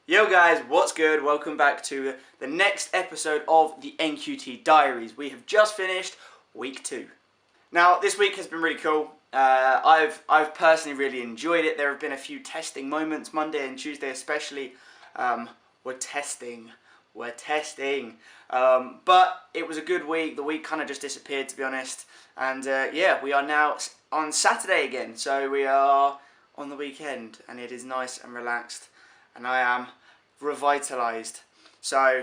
Yo guys, what's good? Welcome back to the next episode of the NQT Diaries. We have just finished week 2. Now, this week has been really cool. I've personally really enjoyed it. There have been a few testing moments, Monday and Tuesday especially. We're testing. But it was a good week. The week kind of just disappeared, to be honest. And yeah, we are now on Saturday again. So we are on the weekend and it is nice and relaxed. And I am revitalized. So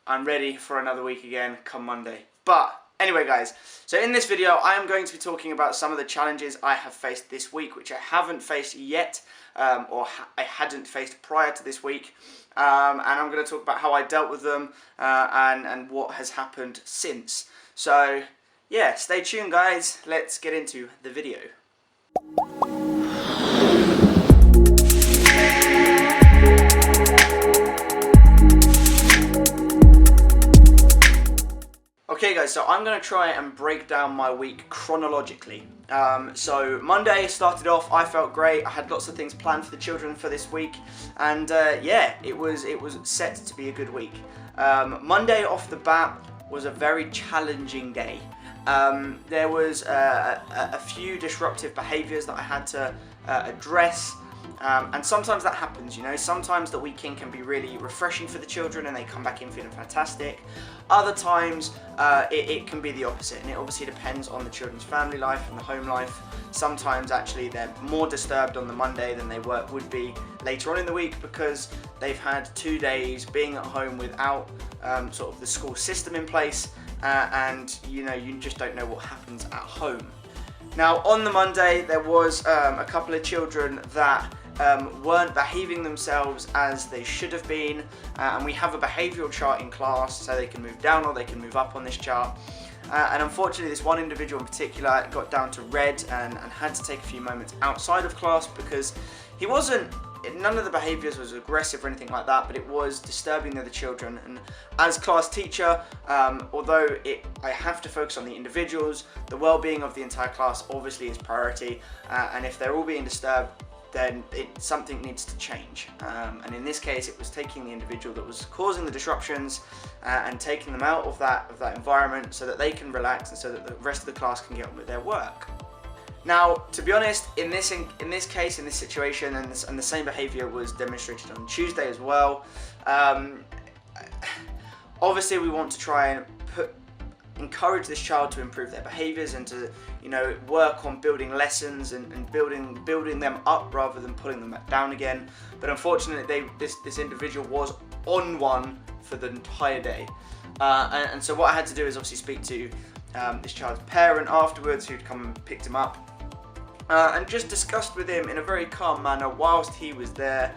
I'm ready for another week again come Monday. But anyway guys, so in this video I am going to be talking about some of the challenges I have faced this week, which I haven't faced yet, I hadn't faced prior to this week. And I'm going to talk about how I dealt with them and what has happened since. So yeah, stay tuned guys, let's get into the video. Okay guys, so I'm going to try and break down my week chronologically. So Monday started off, I felt great, I had lots of things planned for the children for this week, and yeah, it was set to be a good week. Monday off the bat was a very challenging day. There was a few disruptive behaviours that I had to address. And sometimes that happens, you know, sometimes the weekend can be really refreshing for the children and they come back in feeling fantastic. Other times it can be the opposite, and it obviously depends on the children's family life and the home life. Sometimes actually they're more disturbed on the Monday than they would be later on in the week because they've had 2 days being at home without sort of the school system in place, and you know, you just don't know what happens at home. Now on the Monday there was a couple of children that weren't behaving themselves as they should have been, and we have a behavioural chart in class so they can move down or they can move up on this chart, and unfortunately this one individual in particular got down to red and had to take a few moments outside of class because he wasn't, none of the behaviours was aggressive or anything like that, but it was disturbing the other children. And as class teacher, although I have to focus on the individuals, the well-being of the entire class obviously is priority, and if they're all being disturbed, then something needs to change. And in this case it was taking the individual that was causing the disruptions and taking them out of that environment so that they can relax and so that the rest of the class can get on with their work. Now, to be honest, in this case, in this situation, and the same behaviour was demonstrated on Tuesday as well. Obviously, we want to try and encourage this child to improve their behaviours and to, you know, work on building lessons and building them up rather than pulling them back down again. But unfortunately, this individual was on one for the entire day, and so what I had to do is obviously speak to this child's parent afterwards, who'd come and picked him up. And just discussed with him in a very calm manner whilst he was there,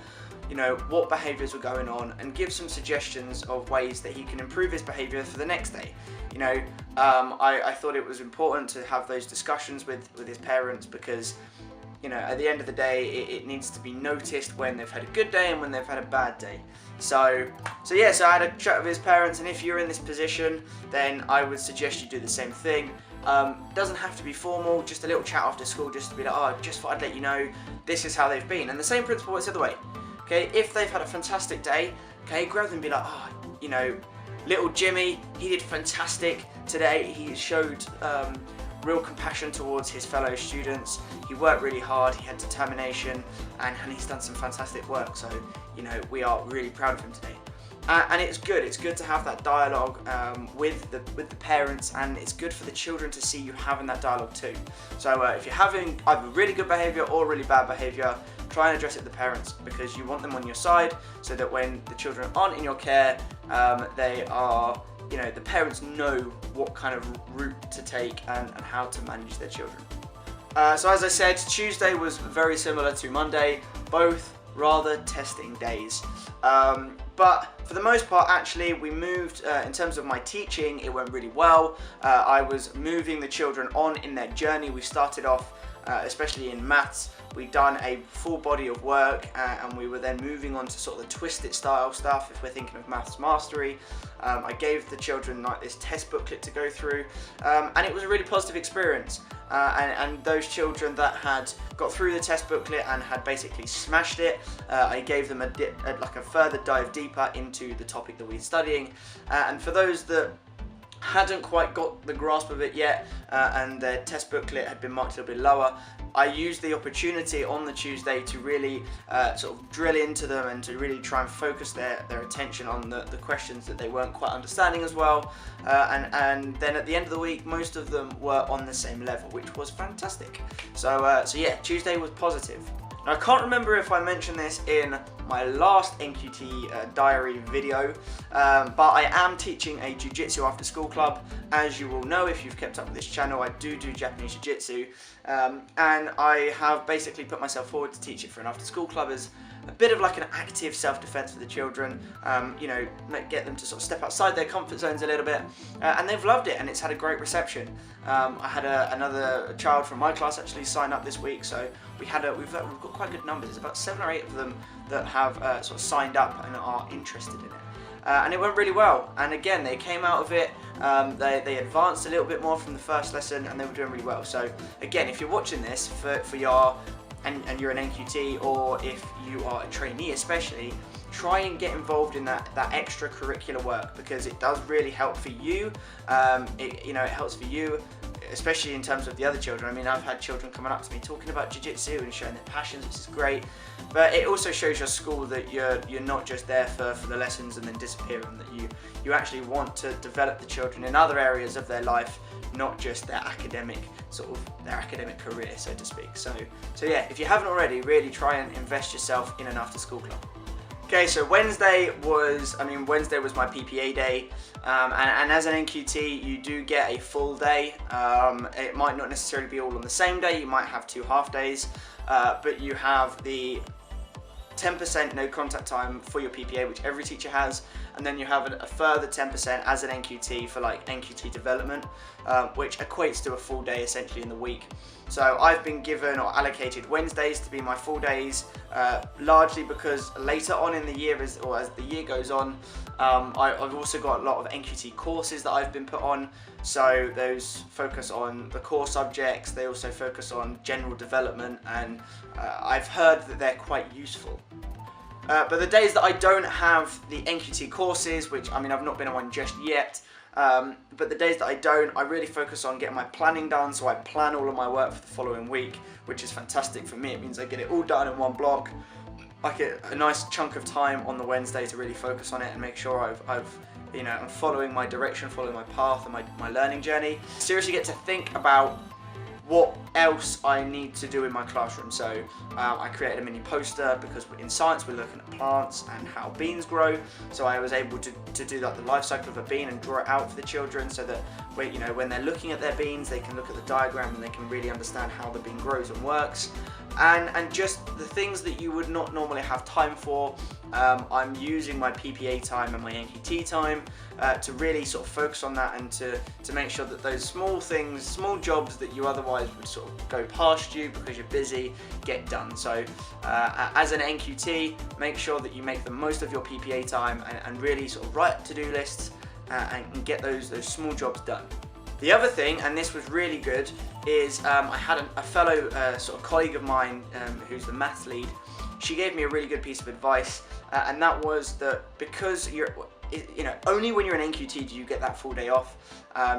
you know, what behaviours were going on, and give some suggestions of ways that he can improve his behaviour for the next day. You know, I thought it was important to have those discussions with his parents because, you know, at the end of the day, it needs to be noticed when they've had a good day and when they've had a bad day. So yeah, so I had a chat with his parents, and if you're in this position, then I would suggest you do the same thing. Doesn't have to be formal, just a little chat after school, just to be like, oh, just thought I'd let you know this is how they've been. And the same principle is the other way. Okay, if they've had a fantastic day, okay, grab them and be like, oh, you know, little Jimmy, he did fantastic today. He showed real compassion towards his fellow students. He worked really hard, he had determination, and he's done some fantastic work. So, you know, we are really proud of him today. And it's good to have that dialogue with the parents, and it's good for the children to see you having that dialogue too. So if you're having either really good behaviour or really bad behaviour, try and address it with the parents, because you want them on your side so that when the children aren't in your care, they are, you know, the parents know what kind of route to take and how to manage their children. So as I said, Tuesday was very similar to Monday, both rather testing days. But for the most part, actually, we moved, in terms of my teaching, it went really well. I was moving the children on in their journey. We started off, especially in maths, we'd done a full body of work, and we were then moving on to sort of the twisted style stuff if we're thinking of maths mastery. I gave the children like this test booklet to go through, and it was a really positive experience. and those children that had got through the test booklet and had basically smashed it, I gave them like a further dive deeper into the topic that we're studying. And for those that hadn't quite got the grasp of it yet, and their test booklet had been marked a little bit lower, I used the opportunity on the Tuesday to really sort of drill into them and to really try and focus their attention on the questions that they weren't quite understanding as well. And then at the end of the week, most of them were on the same level, which was fantastic. So yeah, Tuesday was positive. Now, I can't remember if I mentioned this in my last NQT diary video, but I am teaching a jiu-jitsu after school club. As you will know, if you've kept up with this channel, I do Japanese jiu-jitsu, and I have basically put myself forward to teach it for an after school club as a bit of like an active self-defense for the children, you know, get them to sort of step outside their comfort zones a little bit, and they've loved it, and it's had a great reception. I had another child from my class actually sign up this week, so we've got quite good numbers. There's about 7 or 8 of them that have sort of signed up and are interested in it. And it went really well, and again, they came out of it, they advanced a little bit more from the first lesson, and they were doing really well. So again, if you're watching this for your and you're an NQT, or if you are a trainee especially, try and get involved in that extracurricular work, because it does really help for you. It helps for you, especially in terms of the other children. I mean, I've had children coming up to me talking about jiu-jitsu and showing their passions, which is great. But it also shows your school that you're not just there for the lessons and then disappear, and that you actually want to develop the children in other areas of their life, not just their academic career, so to speak. So yeah, if you haven't already, really try and invest yourself in an after school club. Okay, so Wednesday was my PPA day, and as an NQT, you do get a full day. It might not necessarily be all on the same day, you might have 2 half days, but you have the 10% no contact time for your PPA, which every teacher has, and then you have a further 10% as an NQT for like NQT development, which equates to a full day essentially in the week. So I've been given or allocated Wednesdays to be my full days, largely because later on in the year, as the year goes on, I've also got a lot of NQT courses that I've been put on. So those focus on the core subjects, they also focus on general development, and I've heard that they're quite useful. But the days that I don't have the NQT courses, which I've not been on one just yet, but the days that I don't, I really focus on getting my planning done, so I plan all of my work for the following week, which is fantastic for me. It means I get it all done in one block. I get a nice chunk of time on the Wednesday to really focus on it and make sure I'm following my direction, following my path and my learning journey. Seriously get to think about what else I need to do in my classroom. So I created a mini poster, because in science we're looking at plants and how beans grow. So I was able to do like the life cycle of a bean and draw it out for the children, so that when they're looking at their beans, they can look at the diagram and they can really understand how the bean grows and works. And just the things that you would not normally have time for, I'm using my PPA time and my NQT time to really sort of focus on that, and to make sure that those small things, small jobs that you otherwise would sort of go past you because you're busy, get done. So as an NQT, make sure that you make the most of your PPA time and really sort of write to-do lists and get those small jobs done. The other thing, and this was really good, is I had a fellow sort of colleague of mine who's the maths lead. She gave me a really good piece of advice, and that was that because only when you're an NQT do you get that full day off.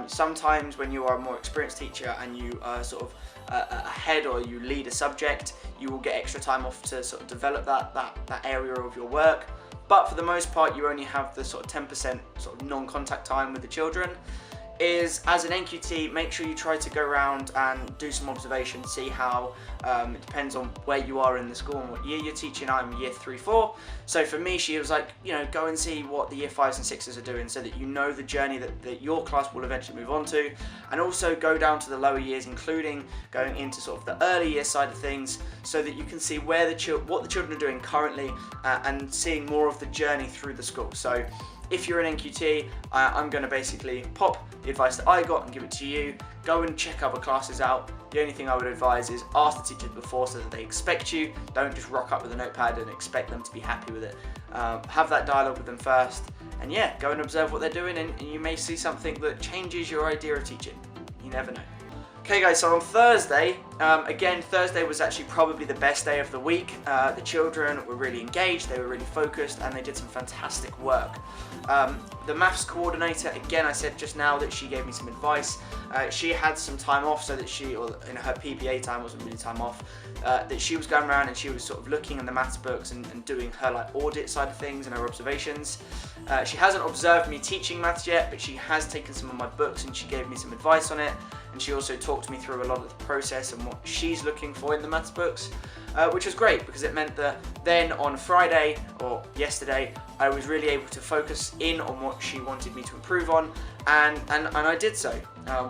Sometimes when you are a more experienced teacher and you are sort of a head, or you lead a subject, you will get extra time off to sort of develop that area of your work. But for the most part, you only have the sort of 10% sort of non-contact time with the children. Is as an NQT, make sure you try to go around and do some observation, see how, it depends on where you are in the school and what year you're teaching. I'm year 3-4, so for me she was like, go and see what the year 5s and 6s are doing, so that you know the journey that your class will eventually move on to, and also go down to the lower years, including going into sort of the early year side of things, so that you can see what the children are doing currently, and seeing more of the journey through the school. So if you're an NQT, I'm going to basically pop the advice that I got and give it to you. Go and check other classes out. The only thing I would advise is ask the teachers before, so that they expect you. Don't just rock up with a notepad and expect them to be happy with it. Have that dialogue with them first, and yeah, go and observe what they're doing, and you may see something that changes your idea of teaching. You never know. Okay guys, so on Thursday, again, Thursday was actually probably the best day of the week. The children were really engaged, they were really focused, and they did some fantastic work. The maths coordinator, again, I said just now that she gave me some advice. She had some time off so that or in her PPA time, wasn't really time off, that she was going around and she was sort of looking in the maths books and doing her like audit side of things and her observations. She hasn't observed me teaching maths yet, but she has taken some of my books and she gave me some advice on it. And she also talked me through a lot of the process and what she's looking for in the maths books, which was great because it meant that then on Friday, or yesterday, I was really able to focus in on what she wanted me to improve on, and I did so.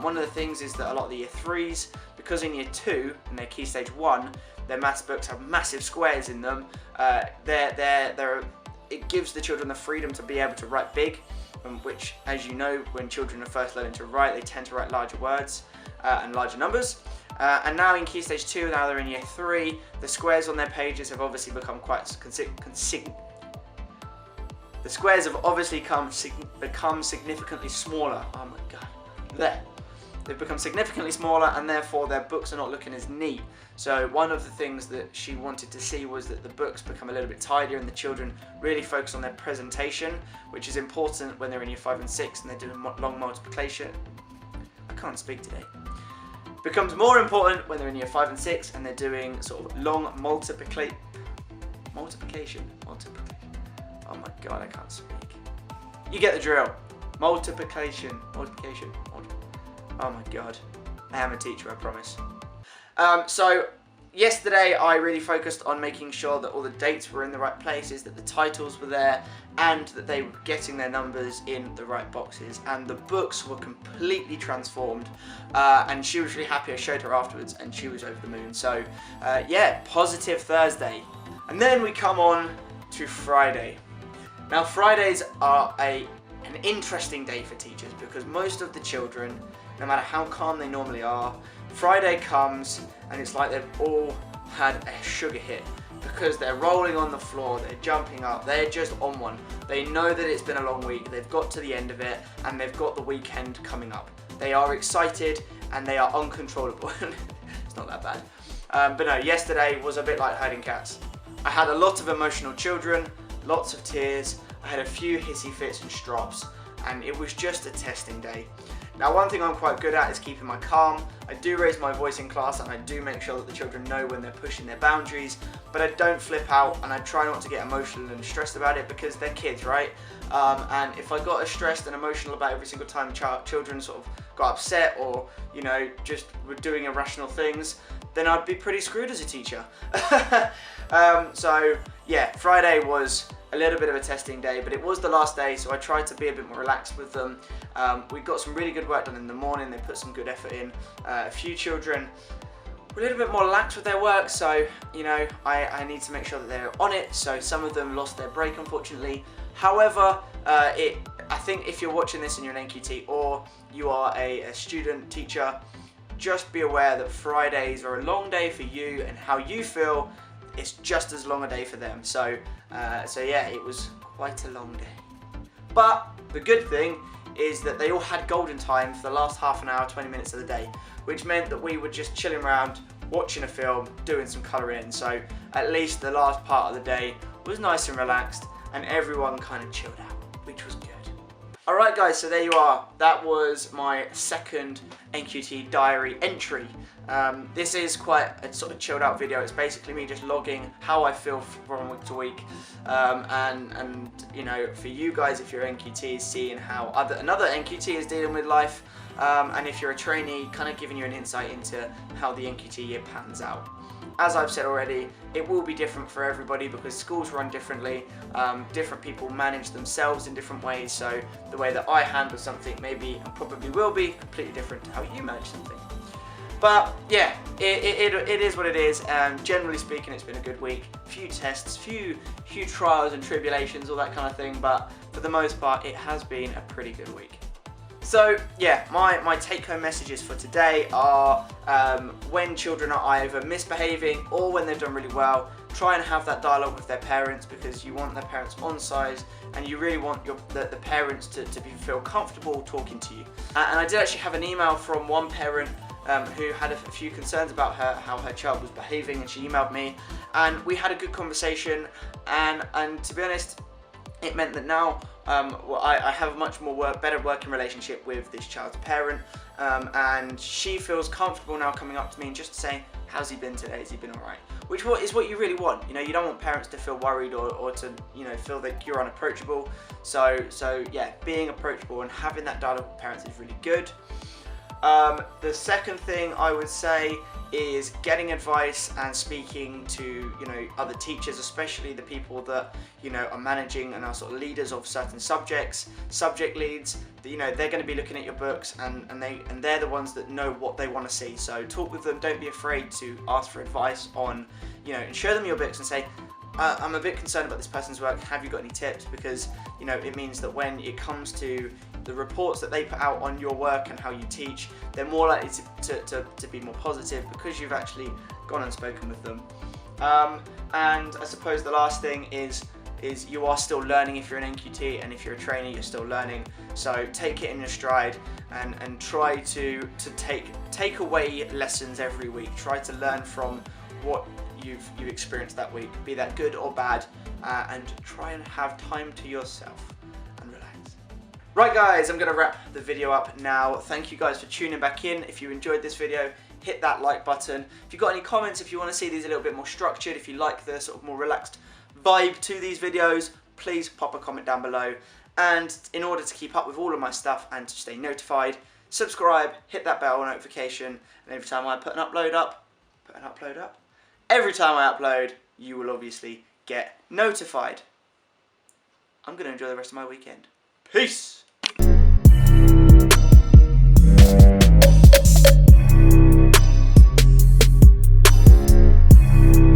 One of the things is that a lot of the year 3s, because in year 2, in their key stage 1, their maths books have massive squares in them, it gives the children the freedom to be able to write big, which, as you know, when children are first learning to write, they tend to write larger words and larger numbers. And now in Key Stage 2, now they're in Year 3, the squares on their pages have obviously become quite the squares have obviously become significantly smaller. Oh my god. There. They've become significantly smaller, and therefore their books are not looking as neat. So one of the things that she wanted to see was that the books become a little bit tidier and the children really focus on their presentation, which is important when they're in Year 5 and 6 and they're doing long multiplication. I can't speak today. Becomes more important when they're in Year 5 and 6 and they're doing sort of long multiplication. Oh my god, I can't speak. You get the drill. Multiplication. Oh my god. I am a teacher, I promise. So yesterday I really focused on making sure that all the dates were in the right places, that the titles were there, and that they were getting their numbers in the right boxes. And the books were completely transformed, and she was really happy. I showed her afterwards and she was over the moon. So yeah, positive Thursday. And then we come on to Friday. Now Fridays are an interesting day for teachers because most of the children, no matter how calm they normally are, Friday comes and it's like they've all had a sugar hit because they're rolling on the floor, they're jumping up, they're just on one. They know that it's been a long week, they've got to the end of it, and they've got the weekend coming up. They are excited and they are uncontrollable. It's not that bad. But no, yesterday was a bit like herding cats. I had a lot of emotional children, lots of tears, I had a few hissy fits and strops, and it was just a testing day. Now, one thing I'm quite good at is keeping my calm. I do raise my voice in class and I do make sure that the children know when they're pushing their boundaries, but I don't flip out and I try not to get emotional and stressed about it because they're kids, right? And if I got as stressed and emotional about every single time children sort of got upset or, you know, just were doing irrational things, then I'd be pretty screwed as a teacher. So yeah, Friday was a little bit of a testing day, but it was the last day, so I tried to be a bit more relaxed with them. We got some really good work done in the morning, they put some good effort in. A few children were a little bit more lax with their work, so, you know, I need to make sure that they're on it, so some of them lost their break, unfortunately. However, I think if you're watching this and you're an NQT or you are a student teacher, just be aware that Fridays are a long day for you, and how you feel, it's just as long a day for them. So yeah, it was quite a long day. But the good thing is that they all had golden time for the last half an hour, 20 minutes of the day, which meant that we were just chilling around, watching a film, doing some colouring. So at least the last part of the day was nice and relaxed, and everyone kind of chilled out, which was good. Alright guys, so there you are. That was my second NQT diary entry. This is quite a sort of chilled out video. It's basically me just logging how I feel from week to week, and you know, for you guys, if you're NQTs, seeing how another NQT is dealing with life, and if you're a trainee, kind of giving you an insight into how the NQT year pans out. As I've said already, it will be different for everybody because schools run differently, different people manage themselves in different ways, so the way that I handle something maybe and probably will be completely different to how you manage something. But yeah, it is what it is. Generally speaking, it's been a good week. Few tests, few trials and tribulations, all that kind of thing, but for the most part, it has been a pretty good week. So yeah, my take-home messages for today are when children are either misbehaving or when they've done really well, try and have that dialogue with their parents, because you want their parents on side and you really want the parents to feel comfortable talking to you. And I did actually have an email from one parent who had a few concerns about how her child was behaving, and she emailed me, and we had a good conversation, and to be honest, it meant that now I have a much more better working relationship with this child's parent, and she feels comfortable now coming up to me and just saying, how's he been today? Has he been alright? Which is what you really want. You know, you don't want parents to feel worried or to, you know, feel that you're unapproachable. So yeah, being approachable and having that dialogue with parents is really good. The second thing I would say is getting advice and speaking to, you know, other teachers, especially the people that, you know, are managing and are sort of leaders of certain subjects, subject leads. You know, they're going to be looking at your books, and they're the ones that know what they want to see. So talk with them. Don't be afraid to ask for advice on, you know, and show them your books and say, I'm a bit concerned about this person's work. Have you got any tips? Because, you know, it means that when it comes to the reports that they put out on your work and how you teach, they're more likely to be more positive because you've actually gone and spoken with them. And I suppose the last thing is you are still learning. If you're an NQT and if you're a trainer, you're still learning. So take it in your stride and try to take away lessons every week. Try to learn from what you've experienced that week, be that good or bad, and try and have time to yourself and relax. Right guys, I'm going to wrap the video up now. Thank you guys for tuning back in. If you enjoyed this video, hit that like button. If you've got any comments, if you want to see these a little bit more structured, if you like the sort of more relaxed vibe to these videos, please pop a comment down below. And in order to keep up with all of my stuff and to stay notified, subscribe, hit that bell notification, and every time I put an upload up, every time I upload, you will obviously get notified. I'm going to enjoy the rest of my weekend. Peace!